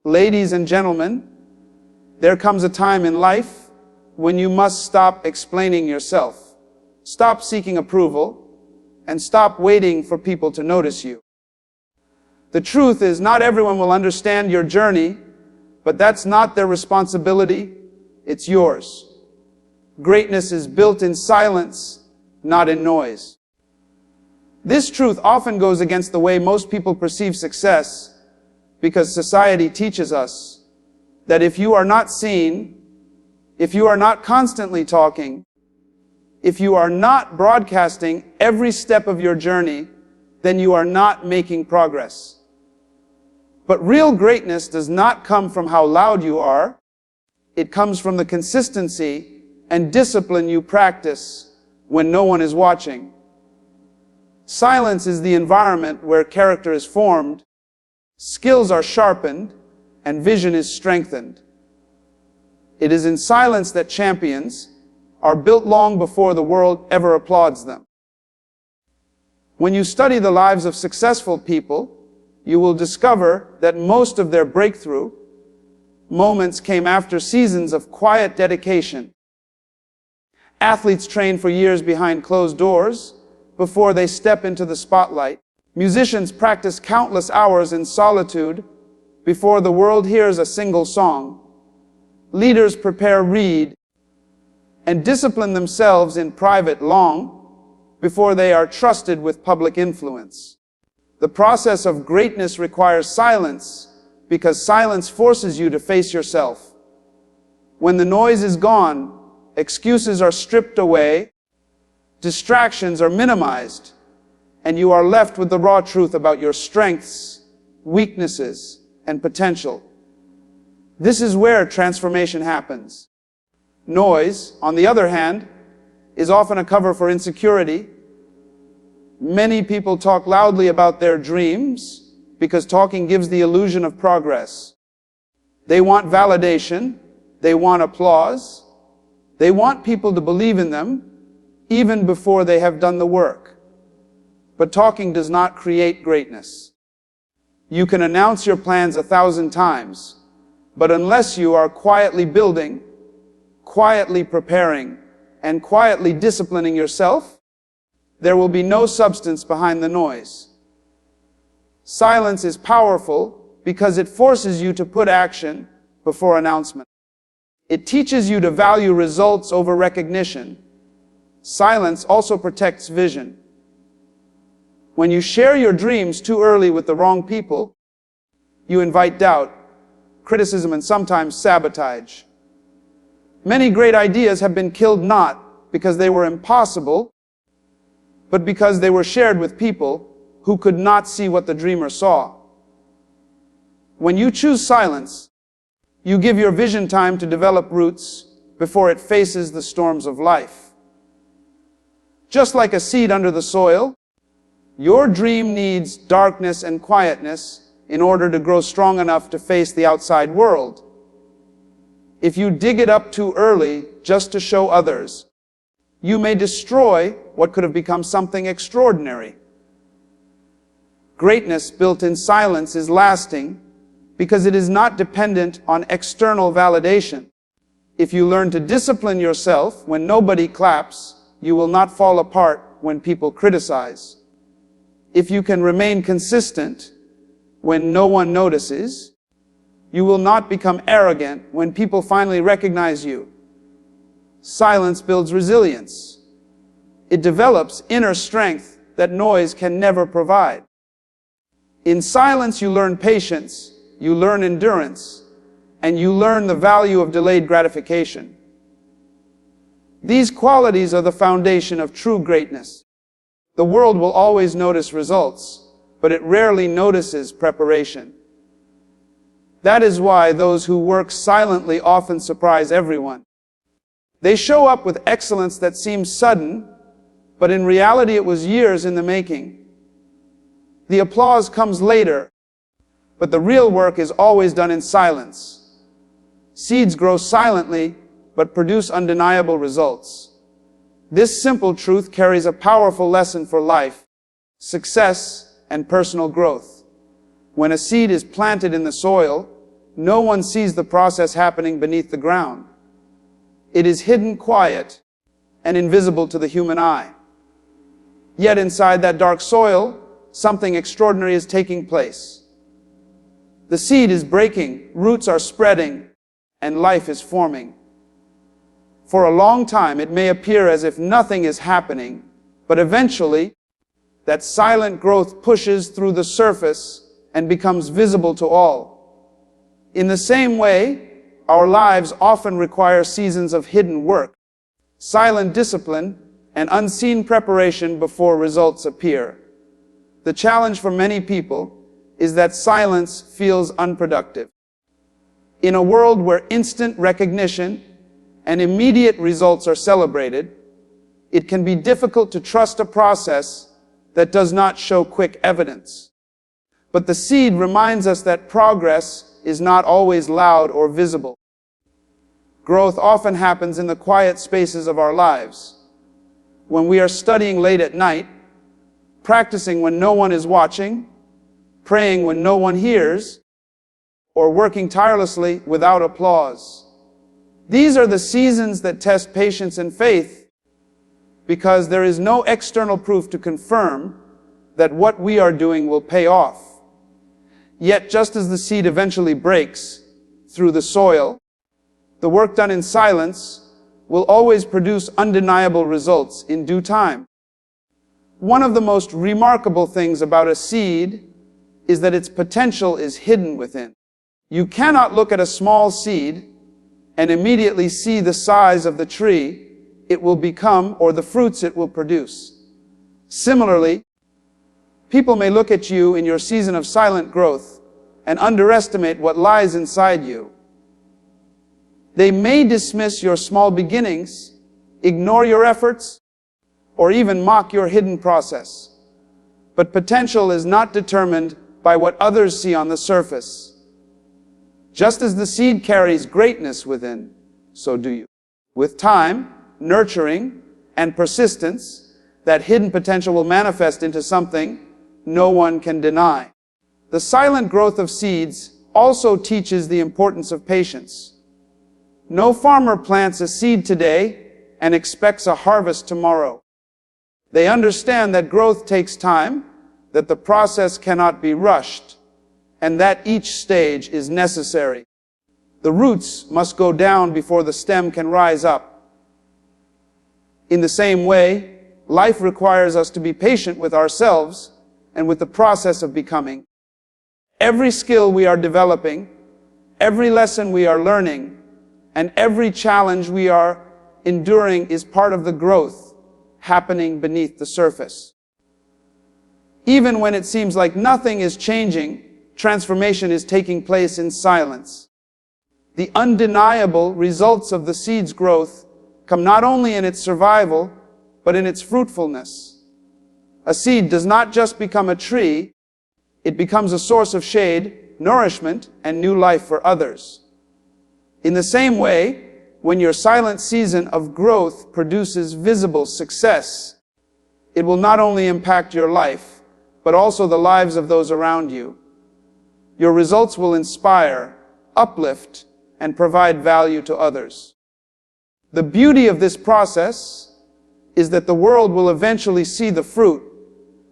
Ladies and gentlemen, there comes a time in life when you must stop explaining yourself. Stop seeking approval and stop waiting for people to notice you. The truth is, not everyone will understand your journey, but that's not their responsibility, it's yours. Greatness is built in silence, not in noise. This truth often goes against the way most people perceive success, because society teaches us that if you are not seen, if you are not constantly talking, if you are not broadcasting every step of your journey, then you are not making progress. But real greatness does not come from how loud you are. It comes from the consistency and discipline you practice when no one is watching. Silence is the environment where character is formed, skills are sharpened, and vision is strengthened. It is in silence that champions are built long before the world ever applauds them. When you study the lives of successful people, you will discover that most of their breakthrough moments came after seasons of quiet dedication. Athletes train for years behind closed doors before they step into the spotlight. Musicians practice countless hours in solitude before the world hears a single song. Leaders prepare, read, and discipline themselves in private long before they are trusted with public influence. The process of greatness requires silence because silence forces you to face yourself. When the noise is gone, excuses are stripped away, distractions are minimized, and you are left with the raw truth about your strengths, weaknesses, and potential. This is where transformation happens. Noise, on the other hand, is often a cover for insecurity. Many people talk loudly about their dreams because talking gives the illusion of progress. They want validation, they want applause, they want people to believe in them even before they have done the work. But talking does not create greatness. You can announce your plans 1,000 times, but unless you are quietly building, quietly preparing, and quietly disciplining yourself, there will be no substance behind the noise. Silence is powerful because it forces you to put action before announcement. It teaches you to value results over recognition. Silence also protects vision. When you share your dreams too early with the wrong people, you invite doubt, criticism, and sometimes sabotage. Many great ideas have been killed not because they were impossible, but because they were shared with people who could not see what the dreamer saw. When you choose silence, you give your vision time to develop roots before it faces the storms of life. Just like a seed under the soil, your dream needs darkness and quietness in order to grow strong enough to face the outside world. If you dig it up too early just to show others, you may destroy what could have become something extraordinary. Greatness built in silence is lasting because it is not dependent on external validation. If you learn to discipline yourself when nobody claps, you will not fall apart when people criticize. If you can remain consistent when no one notices, you will not become arrogant when people finally recognize you. Silence builds resilience. It develops inner strength that noise can never provide. In silence, you learn patience, you learn endurance, and you learn the value of delayed gratification. These qualities are the foundation of true greatness. The world will always notice results, but it rarely notices preparation. That is why those who work silently often surprise everyone. They show up with excellence that seems sudden, but in reality it was years in the making. The applause comes later, but the real work is always done in silence. Seeds grow silently, but produce undeniable results. This simple truth carries a powerful lesson for life, success, and personal growth. When a seed is planted in the soil, no one sees the process happening beneath the ground. It is hidden, quiet, and invisible to the human eye. Yet inside that dark soil, something extraordinary is taking place. The seed is breaking, roots are spreading, and life is forming. For a long time, it may appear as if nothing is happening, but eventually, that silent growth pushes through the surface and becomes visible to all. In the same way, our lives often require seasons of hidden work, silent discipline, and unseen preparation before results appear. The challenge for many people is that silence feels unproductive. In a world where instant recognition and immediate results are celebrated, it can be difficult to trust a process that does not show quick evidence. But the seed reminds us that progress is not always loud or visible. Growth often happens in the quiet spaces of our lives. When we are studying late at night, practicing when no one is watching, praying when no one hears, or working tirelessly without applause. These are the seasons that test patience and faith, because there is no external proof to confirm that what we are doing will pay off. Yet, just as the seed eventually breaks through the soil, the work done in silence will always produce undeniable results in due time. One of the most remarkable things about a seed is that its potential is hidden within. You cannot look at a small seed and immediately see the size of the tree it will become or the fruits it will produce. Similarly, people may look at you in your season of silent growth and underestimate what lies inside you. They may dismiss your small beginnings, ignore your efforts, or even mock your hidden process. But potential is not determined by what others see on the surface. Just as the seed carries greatness within, so do you. With time, nurturing, and persistence, that hidden potential will manifest into something no one can deny. The silent growth of seeds also teaches the importance of patience. No farmer plants a seed today and expects a harvest tomorrow. They understand that growth takes time, that the process cannot be rushed, and that each stage is necessary. The roots must go down before the stem can rise up. In the same way, life requires us to be patient with ourselves and with the process of becoming. Every skill we are developing, every lesson we are learning, and every challenge we are enduring is part of the growth happening beneath the surface. Even when it seems like nothing is changing, transformation is taking place in silence. The undeniable results of the seed's growth come not only in its survival, but in its fruitfulness. A seed does not just become a tree, it becomes a source of shade, nourishment, and new life for others. In the same way, when your silent season of growth produces visible success, it will not only impact your life, but also the lives of those around you. Your results will inspire, uplift, and provide value to others. The beauty of this process is that the world will eventually see the fruit,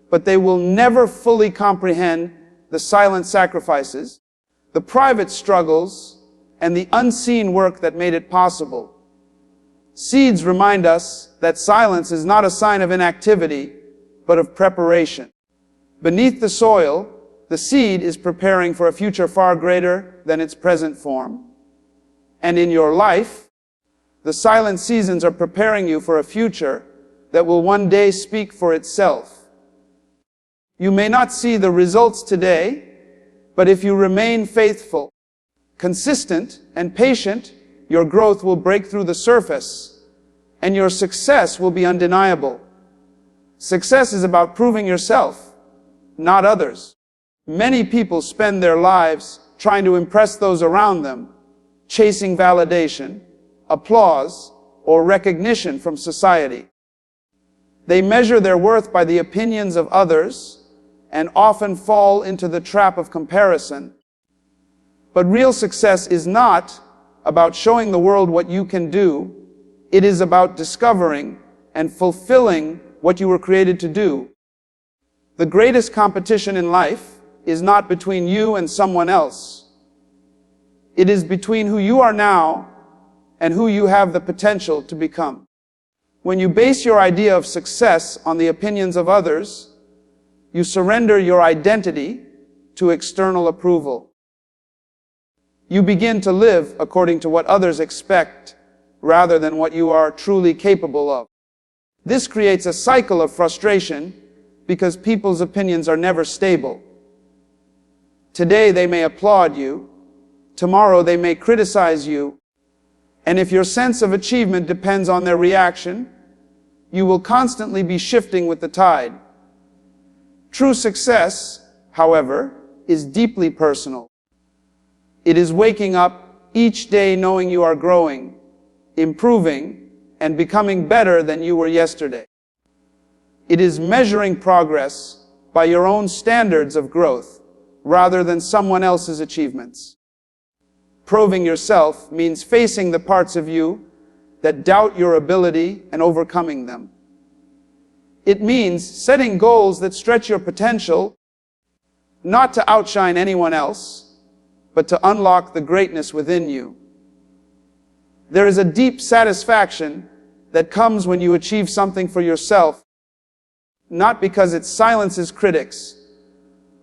but they will never fully comprehend the silent sacrifices, the private struggles, and the unseen work that made it possible. Seeds remind us that silence is not a sign of inactivity, but of preparation. Beneath the soil, the seed is preparing for a future far greater than its present form. And in your life, the silent seasons are preparing you for a future that will one day speak for itself. You may not see the results today, but if you remain faithful, consistent, and patient, your growth will break through the surface, and your success will be undeniable. Success is about proving yourself, not others. Many people spend their lives trying to impress those around them, chasing validation, applause, or recognition from society. They measure their worth by the opinions of others and often fall into the trap of comparison. But real success is not about showing the world what you can do. It is about discovering and fulfilling what you were created to do. The greatest competition in life is not between you and someone else. It is between who you are now and who you have the potential to become. When you base your idea of success on the opinions of others, you surrender your identity to external approval. You begin to live according to what others expect rather than what you are truly capable of. This creates a cycle of frustration because people's opinions are never stable. Today they may applaud you, tomorrow they may criticize you, and if your sense of achievement depends on their reaction, you will constantly be shifting with the tide. True success, however, is deeply personal. It is waking up each day knowing you are growing, improving, and becoming better than you were yesterday. It is measuring progress by your own standards of growth rather than someone else's achievements. Proving yourself means facing the parts of you that doubt your ability and overcoming them. It means setting goals that stretch your potential, not to outshine anyone else, but to unlock the greatness within you. There is a deep satisfaction that comes when you achieve something for yourself, not because it silences critics,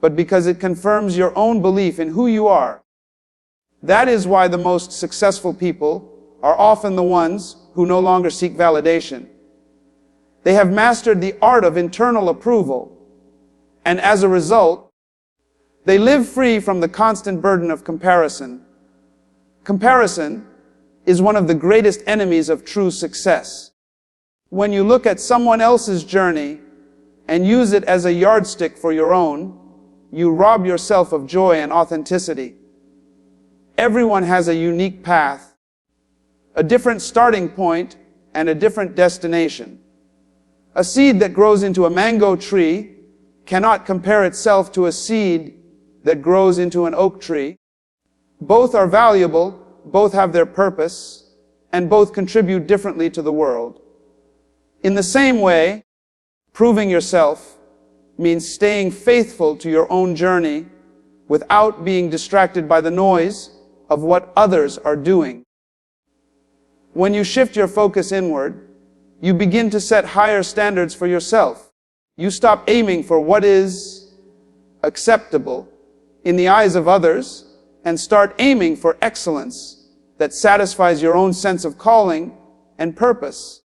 but because it confirms your own belief in who you are. That is why the most successful people are often the ones who no longer seek validation. They have mastered the art of internal approval, and as a result, they live free from the constant burden of comparison. Comparison is one of the greatest enemies of true success. When you look at someone else's journey and use it as a yardstick for your own, you rob yourself of joy and authenticity. Everyone has a unique path, a different starting point, and a different destination. A seed that grows into a mango tree cannot compare itself to a seed that grows into an oak tree. Both are valuable, both have their purpose, and both contribute differently to the world. In the same way, proving yourself means staying faithful to your own journey without being distracted by the noise of what others are doing. When you shift your focus inward, you begin to set higher standards for yourself. You stop aiming for what is acceptable in the eyes of others and start aiming for excellence that satisfies your own sense of calling and purpose.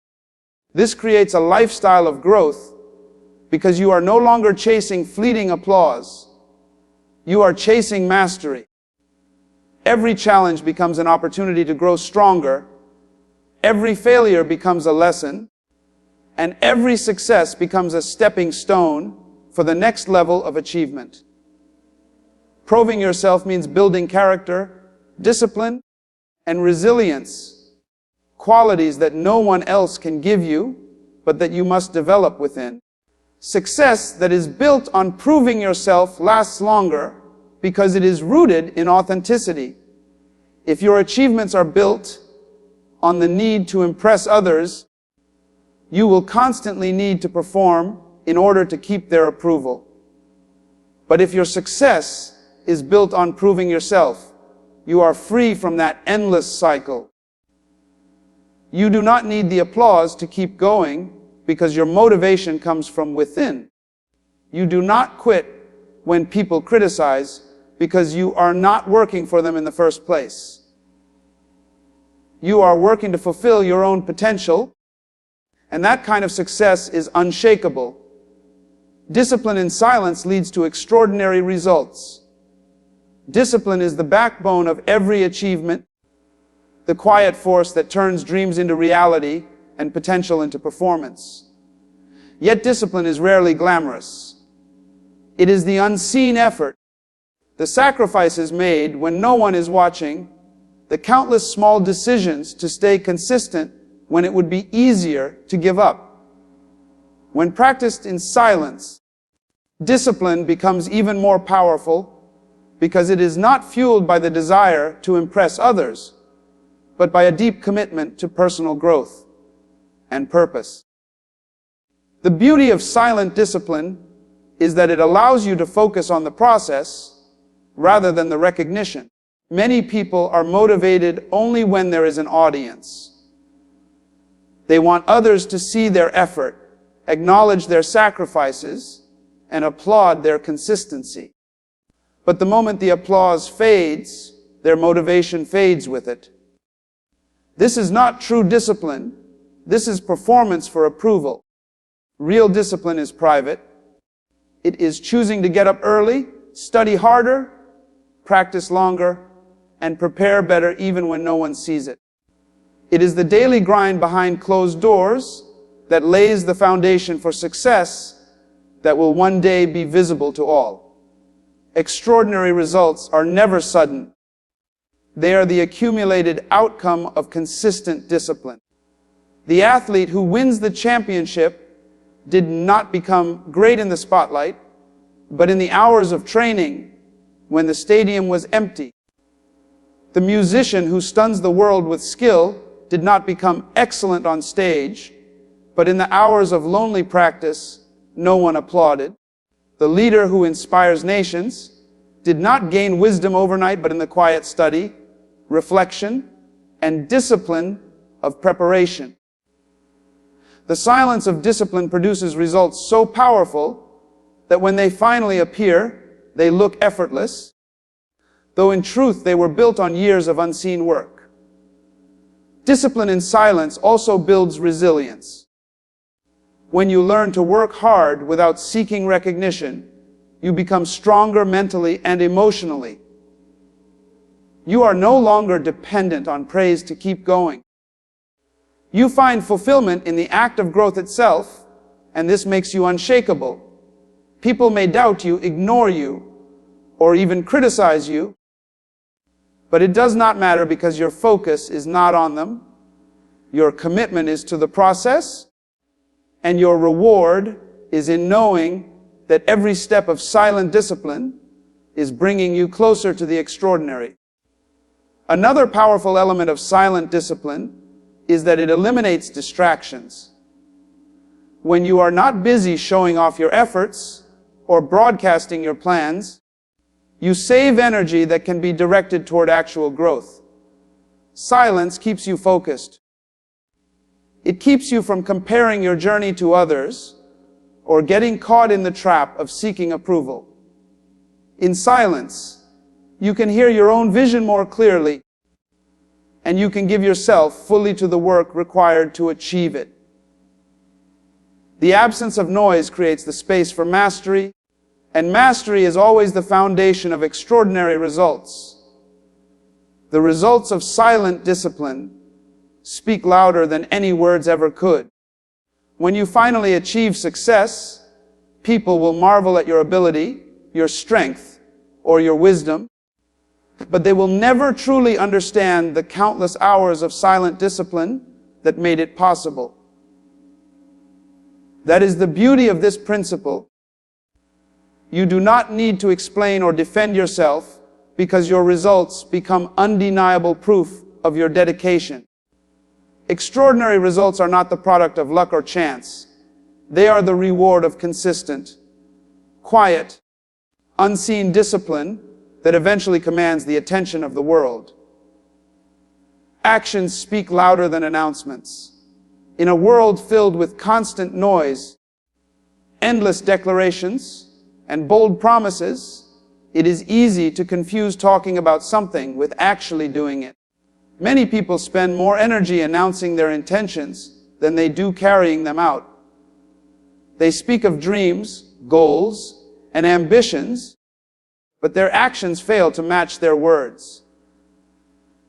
This creates a lifestyle of growth because you are no longer chasing fleeting applause. You are chasing mastery. Every challenge becomes an opportunity to grow stronger. Every failure becomes a lesson. And every success becomes a stepping stone for the next level of achievement. Proving yourself means building character, discipline, and resilience, qualities that no one else can give you, but that you must develop within. Success that is built on proving yourself lasts longer because it is rooted in authenticity. If your achievements are built on the need to impress others, you will constantly need to perform in order to keep their approval. But if your success is built on proving yourself, you are free from that endless cycle. You do not need the applause to keep going because your motivation comes from within. You do not quit when people criticize because you are not working for them in the first place. You are working to fulfill your own potential, and that kind of success is unshakable. Discipline in silence leads to extraordinary results. Discipline is the backbone of every achievement, the quiet force that turns dreams into reality and potential into performance. Yet discipline is rarely glamorous. It is the unseen effort, the sacrifices made when no one is watching, the countless small decisions to stay consistent when it would be easier to give up. When practiced in silence, discipline becomes even more powerful because it is not fueled by the desire to impress others, but by a deep commitment to personal growth and purpose. The beauty of silent discipline is that it allows you to focus on the process rather than the recognition. Many people are motivated only when there is an audience. They want others to see their effort, acknowledge their sacrifices, and applaud their consistency. But the moment the applause fades, their motivation fades with it. This is not true discipline. This is performance for approval. Real discipline is private. It is choosing to get up early, study harder, practice longer, and prepare better even when no one sees it. It is the daily grind behind closed doors that lays the foundation for success that will one day be visible to all. Extraordinary results are never sudden. They are the accumulated outcome of consistent discipline. The athlete who wins the championship did not become great in the spotlight, but in the hours of training when the stadium was empty. The musician who stuns the world with skill did not become excellent on stage, but in the hours of lonely practice, no one applauded. The leader who inspires nations did not gain wisdom overnight, but in the quiet study, reflection, and discipline of preparation. The silence of discipline produces results so powerful that when they finally appear, they look effortless, though in truth they were built on years of unseen work. Discipline in silence also builds resilience. When you learn to work hard without seeking recognition, you become stronger mentally and emotionally. You are no longer dependent on praise to keep going. You find fulfillment in the act of growth itself, and this makes you unshakable. People may doubt you, ignore you, or even criticize you, but it does not matter because your focus is not on them. Your commitment is to the process, and your reward is in knowing that every step of silent discipline is bringing you closer to the extraordinary. Another powerful element of silent discipline is that it eliminates distractions. When you are not busy showing off your efforts or broadcasting your plans, you save energy that can be directed toward actual growth. Silence keeps you focused. It keeps you from comparing your journey to others or getting caught in the trap of seeking approval. In silence, you can hear your own vision more clearly, and you can give yourself fully to the work required to achieve it. The absence of noise creates the space for mastery, and mastery is always the foundation of extraordinary results. The results of silent discipline speak louder than any words ever could. When you finally achieve success, people will marvel at your ability, your strength, or your wisdom, but they will never truly understand the countless hours of silent discipline that made it possible. That is the beauty of this principle. You do not need to explain or defend yourself because your results become undeniable proof of your dedication. Extraordinary results are not the product of luck or chance. They are the reward of consistent, quiet, unseen discipline that eventually commands the attention of the world. Actions speak louder than announcements. In a world filled with constant noise, endless declarations, and bold promises, it is easy to confuse talking about something with actually doing it. Many people spend more energy announcing their intentions than they do carrying them out. They speak of dreams, goals, and ambitions, but their actions fail to match their words.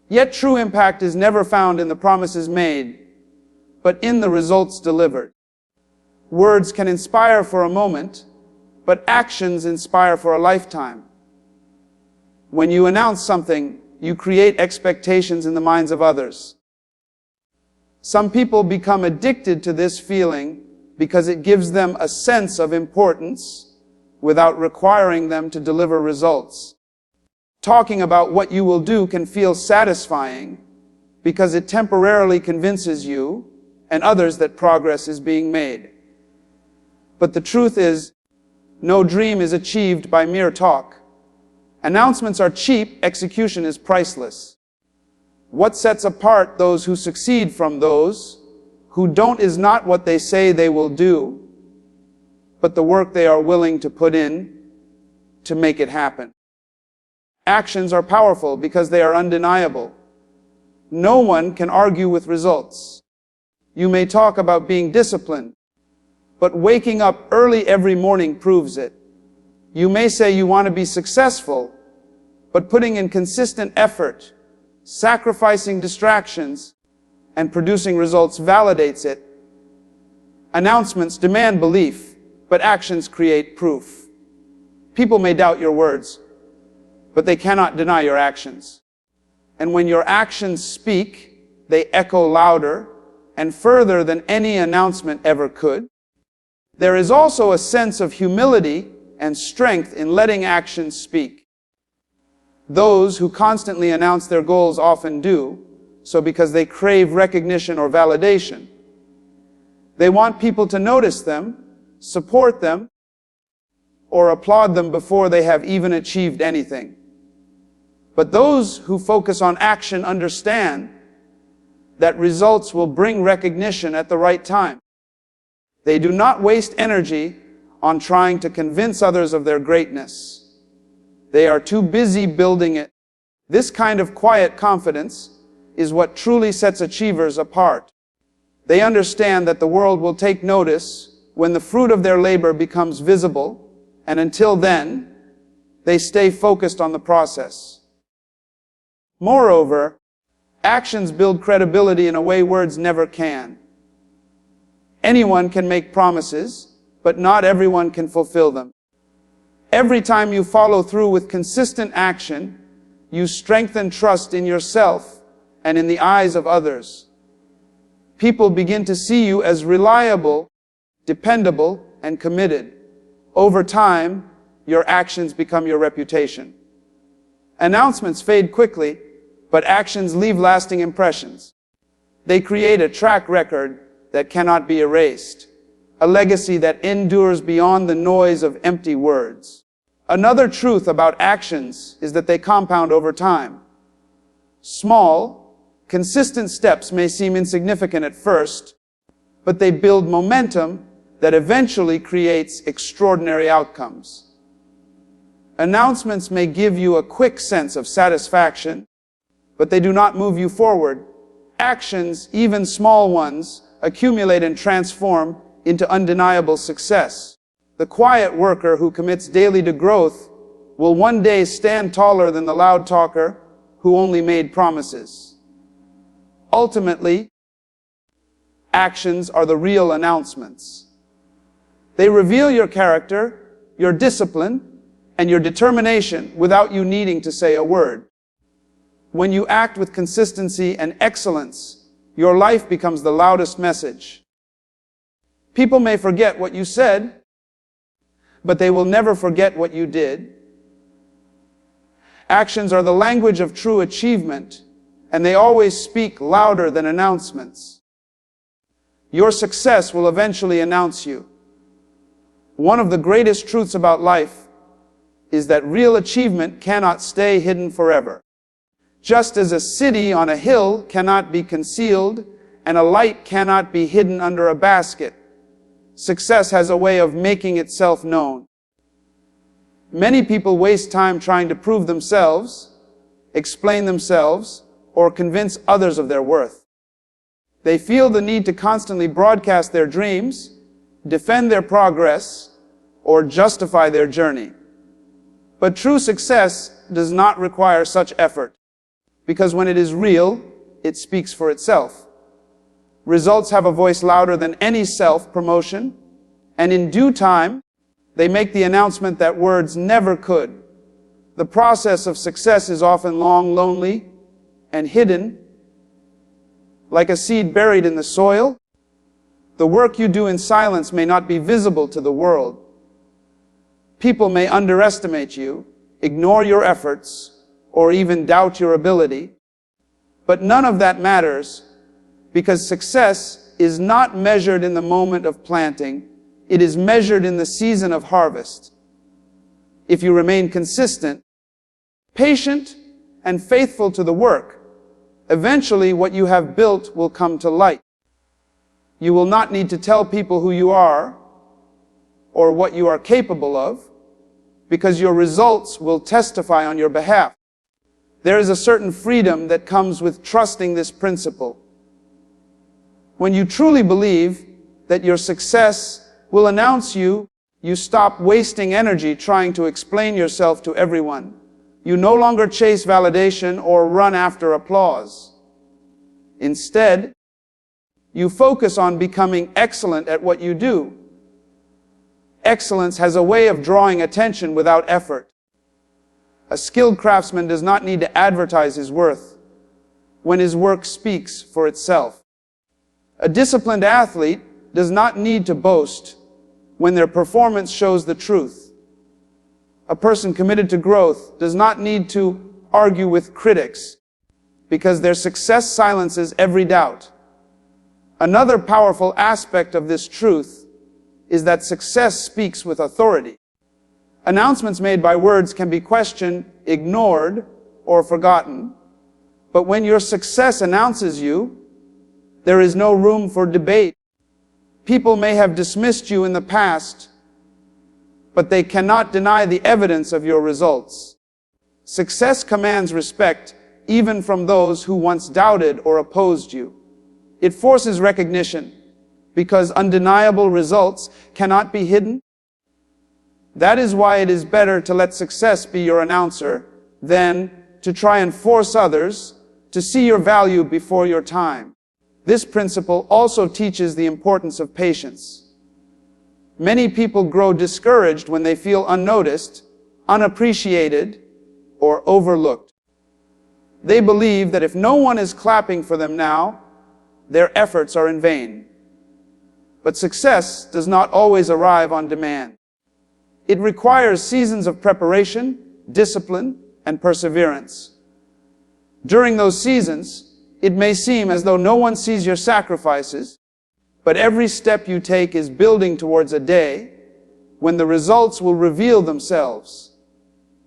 Yet true impact is never found in the promises made, but in the results delivered. Words can inspire for a moment, but actions inspire for a lifetime. When you announce something, you create expectations in the minds of others. Some people become addicted to this feeling because it gives them a sense of importance without requiring them to deliver results. Talking about what you will do can feel satisfying because it temporarily convinces you and others that progress is being made. But the truth is, no dream is achieved by mere talk. Announcements are cheap, execution is priceless. What sets apart those who succeed from those who don't is not what they say they will do, but the work they are willing to put in to make it happen. Actions are powerful because they are undeniable. No one can argue with results. You may talk about being disciplined, but waking up early every morning proves it. You may say you want to be successful, but putting in consistent effort, sacrificing distractions, and producing results validates it. Announcements demand belief, but actions create proof. People may doubt your words, but they cannot deny your actions. And when your actions speak, they echo louder and further than any announcement ever could. There is also a sense of humility and strength in letting actions speak. Those who constantly announce their goals often do so because they crave recognition or validation. They want people to notice them, support them, or applaud them before they have even achieved anything. But those who focus on action understand that results will bring recognition at the right time. They do not waste energy on trying to convince others of their greatness. They are too busy building it. This kind of quiet confidence is what truly sets achievers apart. They understand that the world will take notice when the fruit of their labor becomes visible, and until then, they stay focused on the process. Moreover, actions build credibility in a way words never can. Anyone can make promises, but not everyone can fulfill them. Every time you follow through with consistent action, you strengthen trust in yourself and in the eyes of others. People begin to see you as reliable, dependable, and committed. Over time, your actions become your reputation. Announcements fade quickly, but actions leave lasting impressions. They create a track record that cannot be erased, a legacy that endures beyond the noise of empty words. Another truth about actions is that they compound over time. Small, consistent steps may seem insignificant at first, but they build momentum that eventually creates extraordinary outcomes. Announcements may give you a quick sense of satisfaction, but they do not move you forward. Actions, even small ones, accumulate and transform into undeniable success. The quiet worker who commits daily to growth will one day stand taller than the loud talker who only made promises. Ultimately, actions are the real announcements. They reveal your character, your discipline, and your determination without you needing to say a word. When you act with consistency and excellence, your life becomes the loudest message. People may forget what you said, but they will never forget what you did. Actions are the language of true achievement, and they always speak louder than announcements. Your success will eventually announce you. One of the greatest truths about life is that real achievement cannot stay hidden forever. Just as a city on a hill cannot be concealed and a light cannot be hidden under a basket, success has a way of making itself known. Many people waste time trying to prove themselves, explain themselves, or convince others of their worth. They feel the need to constantly broadcast their dreams, defend their progress, or justify their journey. But true success does not require such effort, because when it is real, it speaks for itself. Results have a voice louder than any self-promotion, and in due time, they make the announcement that words never could. The process of success is often long, lonely, and hidden. Like a seed buried in the soil, the work you do in silence may not be visible to the world. People may underestimate you, ignore your efforts, or even doubt your ability. But none of that matters, because success is not measured in the moment of planting. It is measured in the season of harvest. If you remain consistent, patient, and faithful to the work, eventually what you have built will come to light. You will not need to tell people who you are or what you are capable of, because your results will testify on your behalf. There is a certain freedom that comes with trusting this principle. When you truly believe that your success will announce you, you stop wasting energy trying to explain yourself to everyone. You no longer chase validation or run after applause. Instead, you focus on becoming excellent at what you do. Excellence has a way of drawing attention without effort. A skilled craftsman does not need to advertise his worth when his work speaks for itself. A disciplined athlete does not need to boast when their performance shows the truth. A person committed to growth does not need to argue with critics because their success silences every doubt. Another powerful aspect of this truth is that success speaks with authority. Announcements made by words can be questioned, ignored, or forgotten. But when your success announces you, there is no room for debate. People may have dismissed you in the past, but they cannot deny the evidence of your results. Success commands respect even from those who once doubted or opposed you. It forces recognition because undeniable results cannot be hidden. That is why it is better to let success be your announcer than to try and force others to see your value before your time. This principle also teaches the importance of patience. Many people grow discouraged when they feel unnoticed, unappreciated, or overlooked. They believe that if no one is clapping for them now, their efforts are in vain. But success does not always arrive on demand. It requires seasons of preparation, discipline, and perseverance. During those seasons, it may seem as though no one sees your sacrifices, but every step you take is building towards a day when the results will reveal themselves.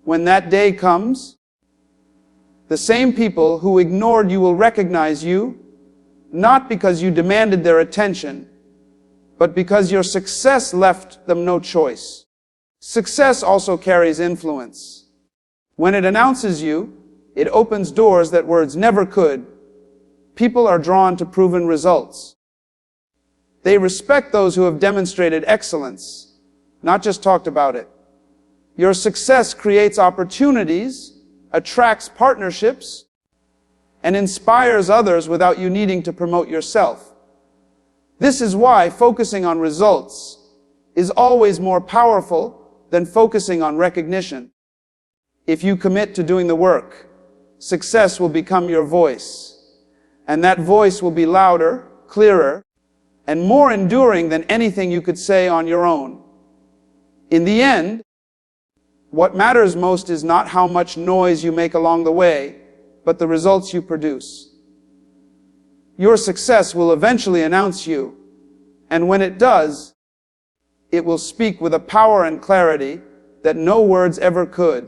When that day comes, the same people who ignored you will recognize you, not because you demanded their attention, but because your success left them no choice. Success also carries influence. When it announces you, it opens doors that words never could. People are drawn to proven results. They respect those who have demonstrated excellence, not just talked about it. Your success creates opportunities, attracts partnerships, and inspires others without you needing to promote yourself. This is why focusing on results is always more powerful than focusing on recognition. If you commit to doing the work, success will become your voice, and that voice will be louder, clearer, and more enduring than anything you could say on your own. In the end, what matters most is not how much noise you make along the way, but the results you produce. Your success will eventually announce you, and when it does, it will speak with a power and clarity that no words ever could.